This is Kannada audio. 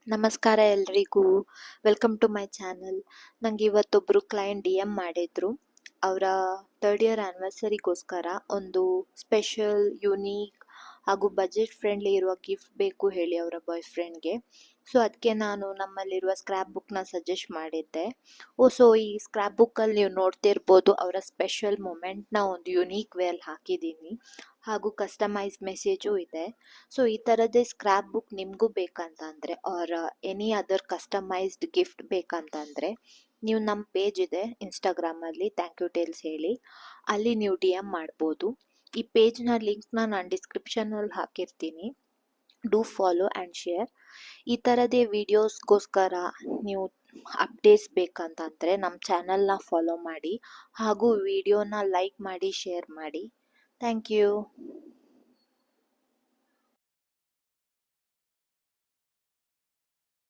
ನಮಸ್ಕಾರ ಎಲ್ರಿಗೂ. Welcome to my channel. ನಂಗೆ ಇವತ್ತೊಬ್ರು ಕ್ಲೈಂಟ್ DM ಮಾಡಿದ್ರು. ಅವರ 3rd ಇಯರ್ ಆ್ಯನಿವರ್ಸರಿಗೋಸ್ಕರ ಒಂದು ಸ್ಪೆಷಲ್ ಯುನೀಕ್ ಹಾಗೂ ಬಜೆಟ್ ಫ್ರೆಂಡ್ಲಿ ಇರುವ ಗಿಫ್ಟ್ ಬೇಕು ಹೇಳಿ ಅವರ ಬಾಯ್ ಫ್ರೆಂಡ್ಗೆ. ಸೊ ಅದಕ್ಕೆ ನಾನು ನಮ್ಮಲ್ಲಿರುವ ಸ್ಕ್ರ್ಯಾಪ್ ಬುಕ್ನ ಸಜೆಸ್ಟ್ ಮಾಡಿದ್ದೆ. ಸೊ ಈ ಸ್ಕ್ರ್ಯಾಪ್ ಬುಕ್ಕಲ್ಲಿ ನೀವು ನೋಡ್ತಿರ್ಬೋದು ಅವರ ಸ್ಪೆಷಲ್ ಮೊಮೆಂಟ್ನ ಒಂದು ಯುನೀಕ್ ವೇಲ್ ಹಾಕಿದ್ದೀನಿ, ಹಾಗೂ ಕಸ್ಟಮೈಸ್ ಮೆಸೇಜು ಇದೆ. ಸೊ ಈ ಥರದ್ದೇ ಸ್ಕ್ರ್ಯಾಪ್ ಬುಕ್ ನಿಮಗೂ ಬೇಕಂತಂದರೆ or any other customised gift ಬೇಕಂತಂದರೆ ನೀವು ನಮ್ಮ ಪೇಜ್ ಇದೆ ಇನ್ಸ್ಟಾಗ್ರಾಮಲ್ಲಿ ಥ್ಯಾಂಕ್ ಯು ಟೇಲ್ಸ್ ಹೇಳಿ, ಅಲ್ಲಿ ನೀವು DM ಮಾಡ್ಬೋದು. ಈ ಪೇಜ್ನ ಲಿಂಕ್ನ ನಾನು ಡಿಸ್ಕ್ರಿಪ್ಷನಲ್ಲಿ ಹಾಕಿರ್ತೀನಿ. Do follow and share. ಈ ಥರದೇ ವೀಡಿಯೋಸ್ಗೋಸ್ಕರ ನೀವು ಅಪ್ಡೇಟ್ಸ್ ಬೇಕಂತಂದರೆ ನಮ್ಮ ಚಾನಲ್ನ ಫಾಲೋ ಮಾಡಿ ಹಾಗೂ ವಿಡಿಯೋನ ಲೈಕ್ ಮಾಡಿ ಶೇರ್ ಮಾಡಿ. Thank you.